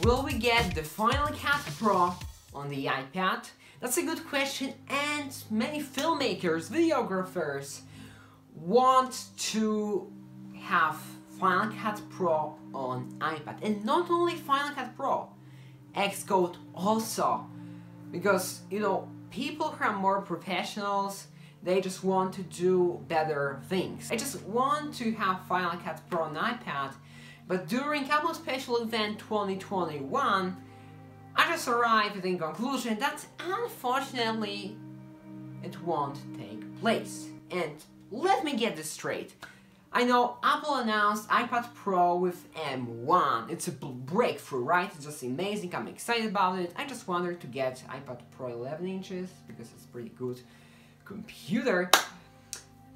will we get the Final Cut Pro on the iPad? That's a good question, and many filmmakers, videographers want to have Final Cut Pro on iPad. And not only Final Cut Pro, Xcode also. Because, you know, people who are more professionals, they just want to do better things. I just want to have Final Cut Pro on iPad, but during Apple Special Event 2021, I just arrived at the conclusion that unfortunately it won't take place. And let me get this straight. I know Apple announced iPad Pro with M1. It's a breakthrough, right? It's just amazing. I'm excited about it. I just wanted to get iPad Pro 11 inches because it's a pretty good computer.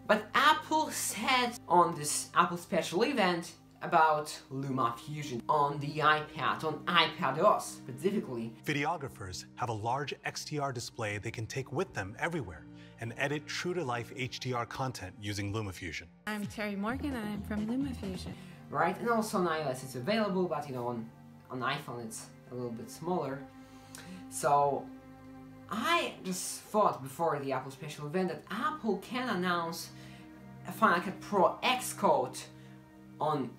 But Apple said on this Apple special event about LumaFusion on the iPad, on iPadOS specifically. Videographers have a large XDR display they can take with them everywhere and edit true-to-life HDR content using LumaFusion. I'm Terry Morgan and I'm from LumaFusion. Right, and also on iOS it's available, but you know, on iPhone it's a little bit smaller. So I just thought before the Apple special event that Apple can announce a Final Cut Pro Xcode on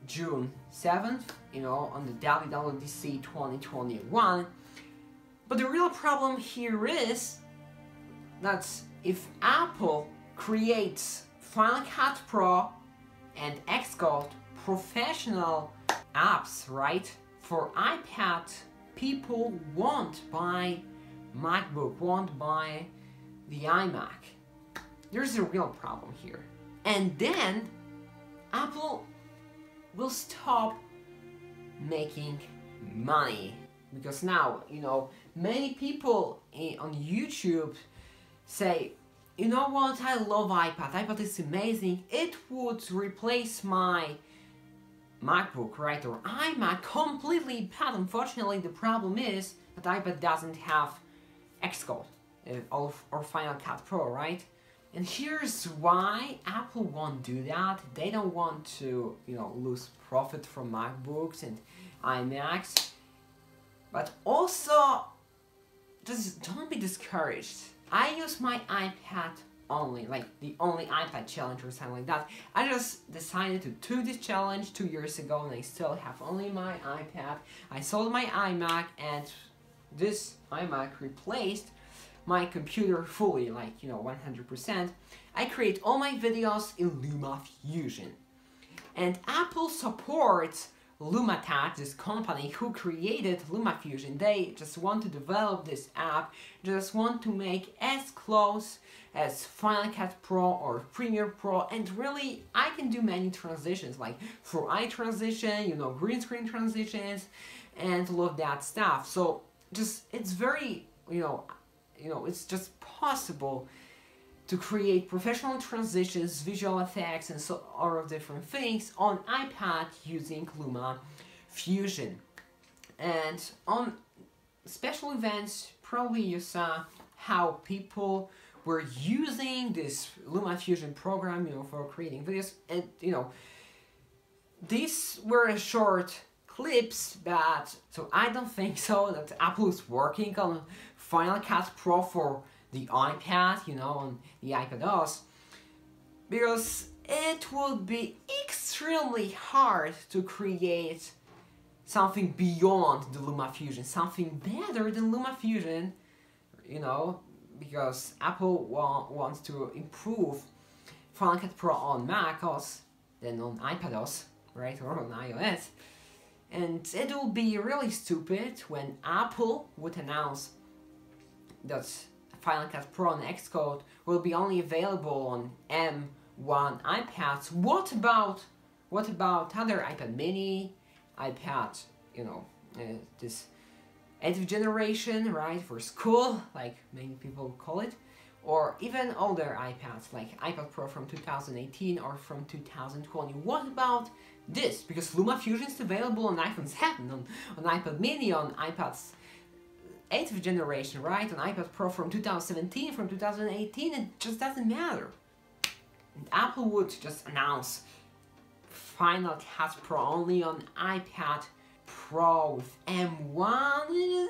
June 7th, you know, on the WWDC 2021. But the real problem here is that if Apple creates Final Cut Pro and Xcode professional apps, right, for iPad, people won't buy MacBook, won't buy the iMac. There's a real problem here. And then Apple will stop making money. Because now, you know, many people on YouTube say, you know what, I love iPad, iPad is amazing, it would replace my MacBook, right, or iMac completely, but unfortunately the problem is that iPad doesn't have Xcode or Final Cut Pro, right? And here's why Apple won't do that. They don't want to, you know, lose profit from MacBooks and iMacs. But also, just don't be discouraged. I use my iPad only, like the only iPad challenge or something like that. I just decided to do this challenge 2 years ago and I still have only my iPad. I sold my iMac and this iMac replaced my computer fully, like, you know, 100%. I create all my videos in LumaFusion. And Apple supports LumaTech, this company who created LumaFusion. They just want to develop this app, just want to make as close as Final Cut Pro or Premiere Pro, and really I can do many transitions, like 4i transition, you know, green screen transitions, and all of that stuff. So just, it's very, you know, it's just possible to create professional transitions, visual effects, and so all of different things on iPad using LumaFusion. And on special events, probably you saw how people were using this LumaFusion program, you know, for creating videos, and you know, these were short clips, but so I don't think so that Apple is working on Final Cut Pro for the iPad, you know, on the iPadOS, because it would be extremely hard to create something beyond the LumaFusion, something better than LumaFusion, you know, because Apple wants to improve Final Cut Pro on macOS than on iPadOS, right, or on iOS. And it will be really stupid when Apple would announce that Final Cut Pro and Xcode will be only available on M1 iPads. What about other iPad mini, iPad, you know, this 8th generation, right, for school, like many people call it, or even older iPads, like iPad Pro from 2018 or from 2020. What about this? Because LumaFusion is available on iPhone 7, on iPad mini, on iPad's 8th generation, right, on iPad Pro from 2017, from 2018, it just doesn't matter. And Apple would just announce Final Cut Pro only on iPad Pro with M1, I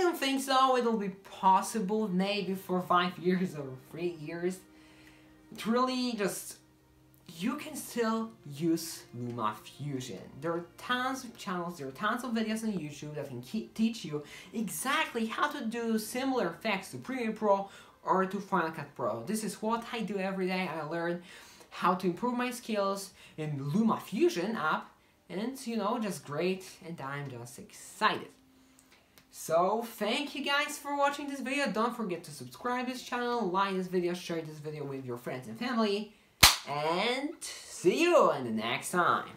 don't think so. It'll be possible maybe for 5 years or 3 years. It's really just, you can still use LumaFusion. There are tons of channels, there are tons of videos on YouTube that can teach you exactly how to do similar effects to Premiere Pro or to Final Cut Pro. This is what I do every day. I learn how to improve my skills in LumaFusion app, and it's, you know, just great, and I'm just excited. So, thank you guys for watching this video. Don't forget to subscribe to this channel, like this video, share this video with your friends and family, and see you in the next time.